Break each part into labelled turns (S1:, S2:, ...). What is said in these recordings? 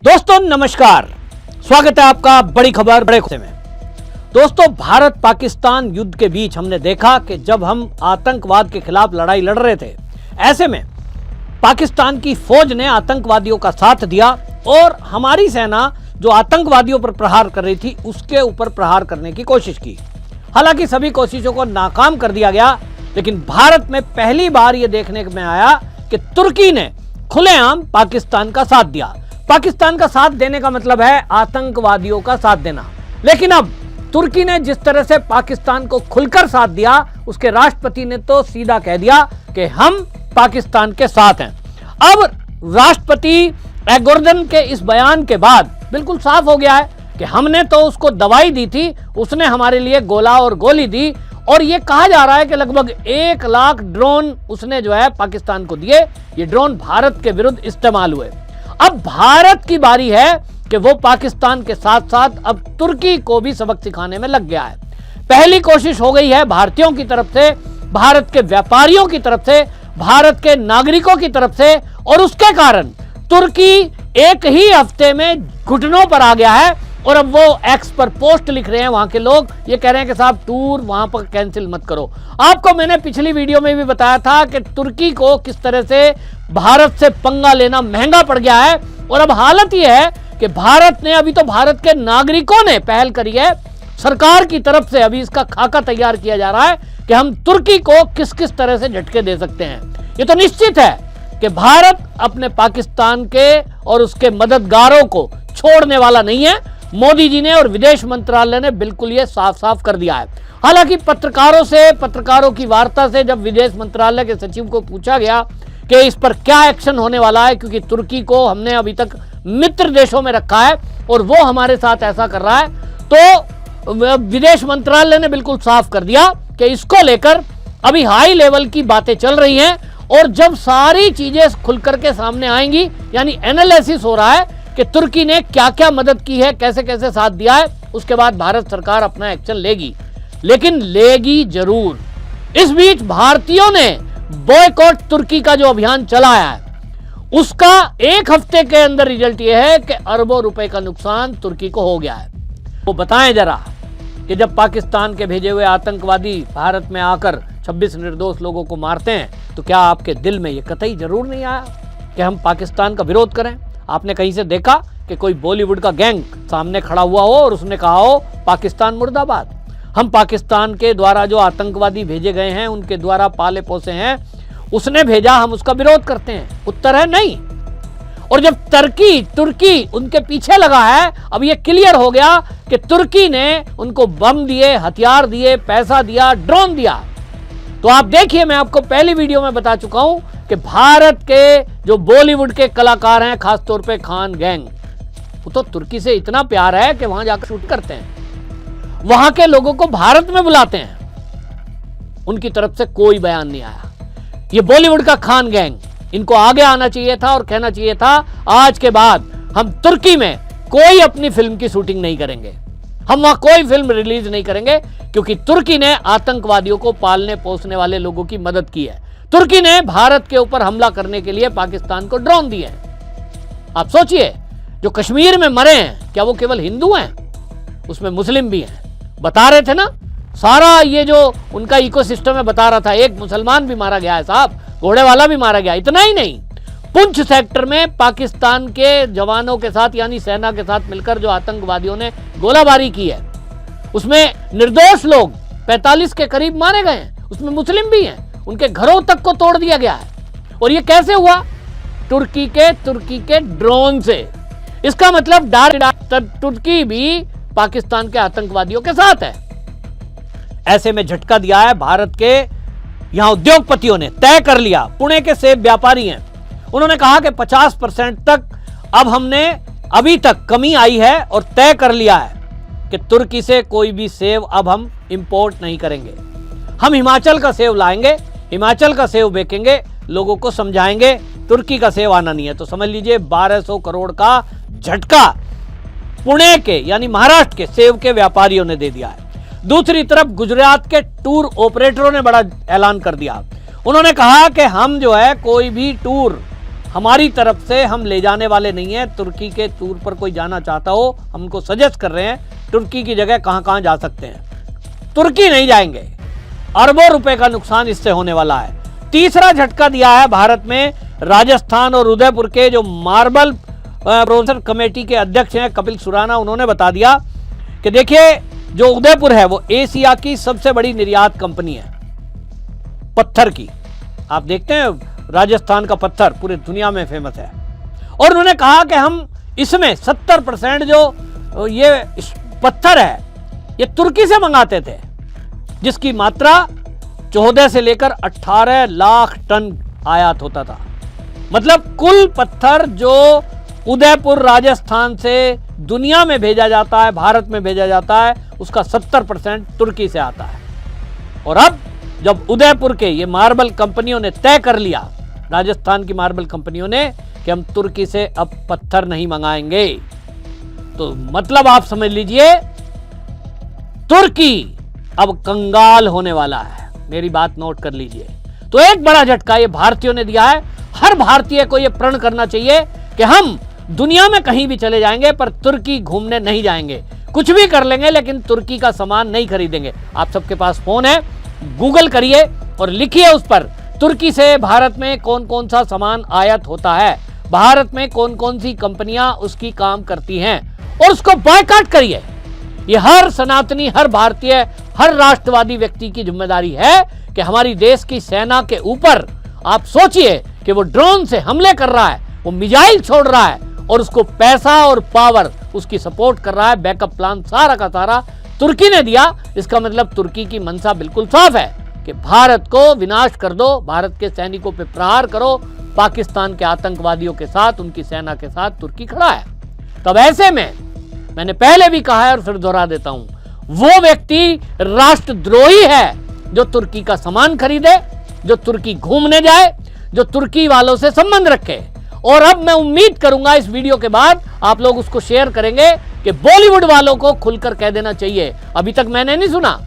S1: दोस्तों नमस्कार, स्वागत है आपका बड़ी खबर बड़े खुशे में। दोस्तों, भारत पाकिस्तान युद्ध के बीच हमने देखा कि जब हम आतंकवाद के खिलाफ लड़ाई लड़ रहे थे, ऐसे में पाकिस्तान की फौज ने आतंकवादियों का साथ दिया और हमारी सेना जो आतंकवादियों पर प्रहार कर रही थी उसके ऊपर प्रहार करने की कोशिश की। हालांकि सभी कोशिशों को नाकाम कर दिया गया, लेकिन भारत में पहली बार यह देखने में आया कि तुर्की ने खुलेआम पाकिस्तान का साथ दिया। पाकिस्तान का साथ देने का मतलब है आतंकवादियों का साथ देना। लेकिन अब तुर्की ने जिस तरह से पाकिस्तान को खुलकर साथ दिया, उसके राष्ट्रपति ने तो सीधा कह दिया कि हम पाकिस्तान के साथ हैं। अब राष्ट्रपति एर्दोगन के इस बयान के बाद बिल्कुल साफ हो गया है कि हमने तो उसको दवाई दी थी, उसने हमारे लिए गोला और गोली दी, और यह कहा जा रहा है कि लगभग 1 लाख ड्रोन उसने जो है पाकिस्तान को दिए। ये ड्रोन भारत के विरुद्ध इस्तेमाल हुए। अब भारत की बारी है कि वो पाकिस्तान के साथ साथ अब तुर्की को भी सबक सिखाने में लग गया है। पहली कोशिश हो गई है भारतीयों की तरफ से, भारत के व्यापारियों की तरफ से, भारत के नागरिकों की तरफ से, और उसके कारण तुर्की एक ही हफ्ते में घुटनों पर आ गया है। और अब वो एक्स पर पोस्ट लिख रहे हैं, वहां के लोग ये कह रहे हैं कि साहब टूर वहां पर कैंसिल मत करो। आपको मैंने पिछली वीडियो में भी बताया था कि तुर्की को किस तरह से भारत से पंगा लेना महंगा पड़ गया है। और अब हालत यह है कि भारत ने, अभी तो भारत के नागरिकों ने पहल करी है, सरकार की तरफ से अभी इसका खाका तैयार किया जा रहा है कि हम तुर्की को किस किस तरह से झटके दे सकते हैं। ये तो निश्चित है कि भारत अपने पाकिस्तान के और उसके मददगारों को छोड़ने वाला नहीं है। मोदी जी ने और विदेश मंत्रालय ने बिल्कुल ये साफ साफ कर दिया है। हालांकि पत्रकारों की वार्ता से जब विदेश मंत्रालय के सचिव को पूछा गया कि इस पर क्या एक्शन होने वाला है, क्योंकि तुर्की को हमने अभी तक मित्र देशों में रखा है और वो हमारे साथ ऐसा कर रहा है, तो विदेश मंत्रालय ने बिल्कुल साफ कर दिया कि इसको लेकर अभी हाई लेवल की बातें चल रही हैं। और जब सारी चीजें खुलकर के सामने आएंगी, यानी एनालिसिस हो रहा है कि तुर्की ने क्या क्या मदद की है, कैसे कैसे साथ दिया है, उसके बाद भारत सरकार अपना एक्शन लेगी, लेकिन लेगी जरूर। इस बीच भारतीयों ने बॉयकॉट तुर्की का जो अभियान चलाया है, उसका 1 हफ्ते के अंदर रिजल्ट यह है कि अरबों रुपए का नुकसान तुर्की को हो गया है। वो बताएं जरा कि जब पाकिस्तान के भेजे हुए आतंकवादी भारत में आकर 26 निर्दोष लोगों को मारते हैं, तो क्या आपके दिल में यह कतई जरूर नहीं आया कि हम पाकिस्तान का विरोध करें? आपने कहीं से देखा कि कोई बॉलीवुड का गैंग सामने खड़ा हुआ हो और उसने कहा हो पाकिस्तान मुर्दाबाद? हम पाकिस्तान के द्वारा जो आतंकवादी भेजे गए हैं, उनके द्वारा पाले पोसे हैं, उसने भेजा, हम उसका विरोध करते हैं? उत्तर है नहीं। और जब तुर्की उनके पीछे लगा है, अब यह क्लियर हो गया कि तुर्की ने उनको बम दिए, हथियार दिए, पैसा दिया, ड्रोन दिया। तो आप देखिए, मैं आपको पहली वीडियो में बता चुका हूं कि भारत के जो बॉलीवुड के कलाकार हैं, खासतौर पे खान गैंग, वो तो तुर्की से इतना प्यार है कि वहां जाकर शूट करते हैं, वहां के लोगों को भारत में बुलाते हैं। उनकी तरफ से कोई बयान नहीं आया। ये बॉलीवुड का खान गैंग, इनको आगे आना चाहिए था और कहना चाहिए था आज के बाद हम तुर्की में कोई अपनी फिल्म की शूटिंग नहीं करेंगे, हम वहां कोई फिल्म रिलीज नहीं करेंगे, क्योंकि तुर्की ने आतंकवादियों को पालने पोसने वाले लोगों की मदद की है। तुर्की ने भारत के ऊपर हमला करने के लिए पाकिस्तान को ड्रोन दिए हैं। आप सोचिए, जो कश्मीर में मरे हैं, क्या वो केवल हिंदू हैं? उसमें मुस्लिम भी हैं। बता रहे थे ना, सारा ये जो उनका इकोसिस्टम है बता रहा था, एक मुसलमान भी मारा गया है साहब, घोड़े वाला भी मारा गया। इतना ही नहीं, पुंछ सेक्टर में पाकिस्तान के जवानों के साथ, यानी सेना के साथ मिलकर जो आतंकवादियों ने गोलाबारी की है, उसमें निर्दोष लोग 45 के करीब मारे गए हैं, उसमें मुस्लिम भी हैं। उनके घरों तक को तोड़ दिया गया है। और ये कैसे हुआ? तुर्की के ड्रोन से। इसका मतलब तुर्की भी पाकिस्तान के आतंकवादियों के साथ है। ऐसे में झटका दिया है भारत के यहां उद्योगपतियों ने, तय कर लिया। पुणे के सेब व्यापारी हैं, उन्होंने कहा कि 50% तक अब हमने अभी तक कमी आई है और तय कर लिया है कि तुर्की से कोई भी सेब अब हम इंपोर्ट नहीं करेंगे। हम हिमाचल का सेब लाएंगे, हिमाचल का सेब बेचेंगे, लोगों को समझाएंगे, तुर्की का सेब आना नहीं है। तो समझ लीजिए 1200 करोड़ का झटका पुणे के, यानी महाराष्ट्र के सेब के व्यापारियों ने दे दिया है। दूसरी तरफ गुजरात के टूर ऑपरेटरों ने बड़ा ऐलान कर दिया। उन्होंने कहा कि हम जो है कोई भी टूर हमारी तरफ से हम ले जाने वाले नहीं हैं। तुर्की के टूर पर कोई जाना चाहता हो, हम उनको सजेस्ट कर रहे हैं तुर्की की जगह कहां कहां जा सकते हैं। तुर्की नहीं जाएंगे। अरबों रुपए का नुकसान इससे होने वाला है। तीसरा झटका दिया है भारत में राजस्थान और उदयपुर के जो मार्बल प्रोसेसर कमेटी के अध्यक्ष हैं कपिल सुराना, उन्होंने बता दिया कि देखिए जो उदयपुर है वो एशिया की सबसे बड़ी निर्यात कंपनी है पत्थर की। आप देखते हैं राजस्थान का पत्थर पूरी दुनिया में फेमस है। और उन्होंने कहा कि हम इसमें 70% जो ये पत्थर है ये तुर्की से मंगाते थे, जिसकी मात्रा 14 से लेकर 18 लाख टन आयात होता था। मतलब कुल पत्थर जो उदयपुर राजस्थान से दुनिया में भेजा जाता है, भारत में भेजा जाता है, उसका 70% तुर्की से आता है। और अब जब उदयपुर के ये मार्बल कंपनियों ने तय कर लिया, राजस्थान की मार्बल कंपनियों ने, कि हम तुर्की से अब पत्थर नहीं मंगाएंगे, तो मतलब आप समझ लीजिए तुर्की अब कंगाल होने वाला है। मेरी बात नोट कर लीजिए। तो एक बड़ा झटका ये भारतीयों ने दिया है। हर भारतीय को ये प्रण करना चाहिए कि हम दुनिया में कहीं भी चले जाएंगे पर तुर्की घूमने नहीं जाएंगे। कुछ भी कर लेंगे लेकिन तुर्की का सामान नहीं खरीदेंगे। आप सबके पास फोन है, गूगल करिए और लिखिए उस पर तुर्की से भारत में कौन कौन सा सामान आयात होता है, भारत में कौन कौन सी कंपनियां उसकी काम करती हैं, और उसको बॉयकॉट करिए। ये हर सनातनी, हर भारतीय, हर राष्ट्रवादी व्यक्ति की जिम्मेदारी है कि हमारी देश की सेना के ऊपर आप सोचिए कि वो ड्रोन से हमले कर रहा है, वो मिसाइल छोड़ रहा है और उसको पैसा और पावर उसकी सपोर्ट कर रहा है। बैकअप प्लान सारा का सारा तुर्की ने दिया। इसका मतलब तुर्की की मंशा बिल्कुल साफ है कि भारत को विनाश कर दो, भारत के सैनिकों पे प्रहार करो। पाकिस्तान के आतंकवादियों के साथ, उनकी सेना के साथ तुर्की खड़ा है। तब ऐसे में मैंने पहले भी कहा है और फिर दोहरा देता हूं, वो व्यक्ति राष्ट्रद्रोही है जो तुर्की का सामान खरीदे, जो तुर्की घूमने जाए, जो तुर्की वालों से संबंध रखे। और अब मैं उम्मीद करूंगा इस वीडियो के बाद आप लोग उसको शेयर करेंगे कि बॉलीवुड वालों को खुलकर कह देना चाहिए। अभी तक मैंने नहीं सुना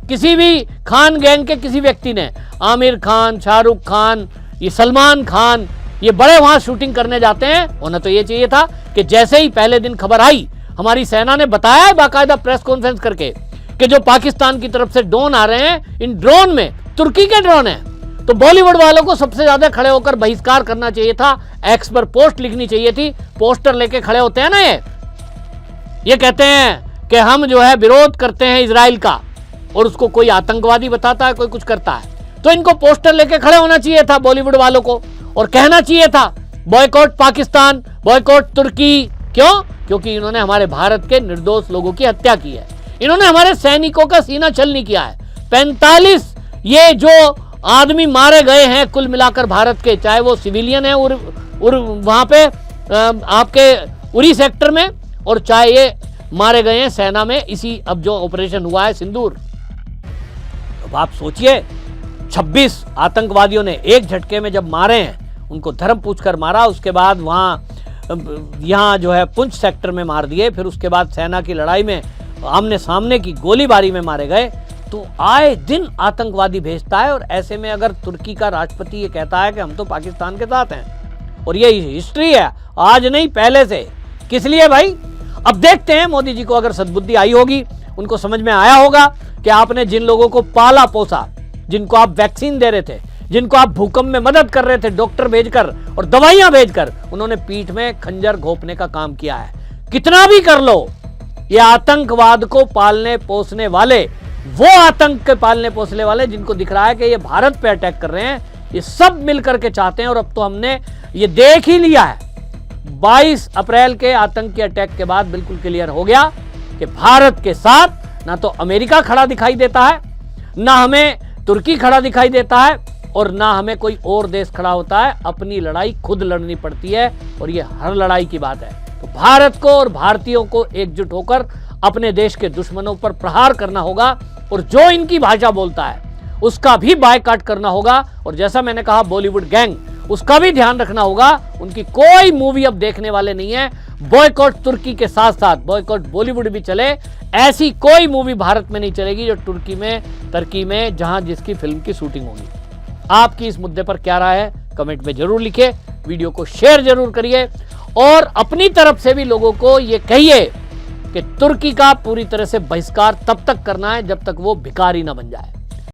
S1: किसी भी खान गैंग के किसी व्यक्ति ने, आमिर खान, शाहरुख खान, ये सलमान खान, ये बड़े वहां शूटिंग करने जाते हैं। होना तो ये चाहिए था कि जैसे ही पहले दिन खबर आई, हमारी सेना ने बताया है बाकायदा प्रेस कॉन्फ्रेंस करके कि जो पाकिस्तान की तरफ से ड्रोन आ रहे हैं, इन ड्रोन में तुर्की के ड्रोन हैं। तो बॉलीवुड वालों को सबसे ज्यादा खड़े होकर बहिष्कार करना चाहिए था, एक्स पर पोस्ट लिखनी चाहिए थी। पोस्टर लेके खड़े होते हैं ना, ये कहते हैं कि हम जो है विरोध करते हैं इजराइल का, और उसको कोई आतंकवादी बताता है, कोई कुछ करता है। तो इनको पोस्टर लेके खड़े होना चाहिए था बॉलीवुड वालों को, और कहना चाहिए था बॉयकॉट पाकिस्तान, बॉयकॉट तुर्की। क्यों? क्योंकि इन्होंने हमारे भारत के निर्दोष लोगों की हत्या की है, इन्होंने हमारे सैनिकों का सीना छलनी किया है। 45 ये जो आदमी मारे गए हैं कुल मिलाकर भारत के, चाहे वो सिविलियन है वहां पे आपके उरी सेक्टर में, और चाहे ये मारे गए हैं सेना में, इसी अब जो ऑपरेशन हुआ है सिंदूर। अब आप सोचिए 26 आतंकवादियों ने एक झटके में जब मारे हैं, उनको धर्म पूछकर मारा, उसके बाद यहाँ जो है पुंछ सेक्टर में मार दिए, फिर उसके बाद सेना की लड़ाई में आमने सामने की गोलीबारी में मारे गए। तो आए दिन आतंकवादी भेजता है। और ऐसे में अगर तुर्की का राष्ट्रपति ये कहता है कि हम तो पाकिस्तान के साथ हैं, और ये हिस्ट्री है, आज नहीं पहले से, किस लिए भाई? अब देखते हैं मोदी जी को अगर सद्बुद्धि आई होगी, उनको समझ में आया होगा कि आपने जिन लोगों को पाला पोसा, जिनको आप वैक्सीन दे रहे थे, जिनको आप भूकंप में मदद कर रहे थे डॉक्टर भेजकर और दवाइयां भेजकर, उन्होंने पीठ में खंजर घोंपने का काम किया है। कितना भी कर लो, ये आतंकवाद को पालने पोसने वाले, वो आतंक के पालने पोसने वाले जिनको दिख रहा है कि ये भारत पे अटैक कर रहे हैं, ये सब मिलकर के चाहते हैं। और अब तो हमने ये देख ही लिया है, 22 अप्रैल के आतंकी अटैक के बाद बिल्कुल क्लियर हो गया कि भारत के साथ ना तो अमेरिका खड़ा दिखाई देता है, ना हमें तुर्की खड़ा दिखाई देता है, और ना हमें कोई और देश खड़ा होता है। अपनी लड़ाई खुद लड़नी पड़ती है, और ये हर लड़ाई की बात है। तो भारत को और भारतीयों को एकजुट होकर अपने देश के दुश्मनों पर प्रहार करना होगा, और जो इनकी भाषा बोलता है उसका भी बायकॉट करना होगा। और जैसा मैंने कहा बॉलीवुड गैंग, उसका भी ध्यान रखना होगा। उनकी कोई मूवी अब देखने वाले नहीं है। बॉयकॉट तुर्की के साथ साथ बॉयकॉट बॉलीवुड भी चले, ऐसी कोई मूवी भारत में नहीं चलेगी जो तुर्की में जहां जिसकी फिल्म की शूटिंग होगी। आपकी इस मुद्दे पर क्या राय है, कमेंट में जरूर लिखिए। वीडियो को शेयर जरूर करिए और अपनी तरफ से भी लोगों को ये कहिए कि तुर्की का पूरी तरह से बहिष्कार तब तक करना है जब तक वो भिखारी ना बन जाए।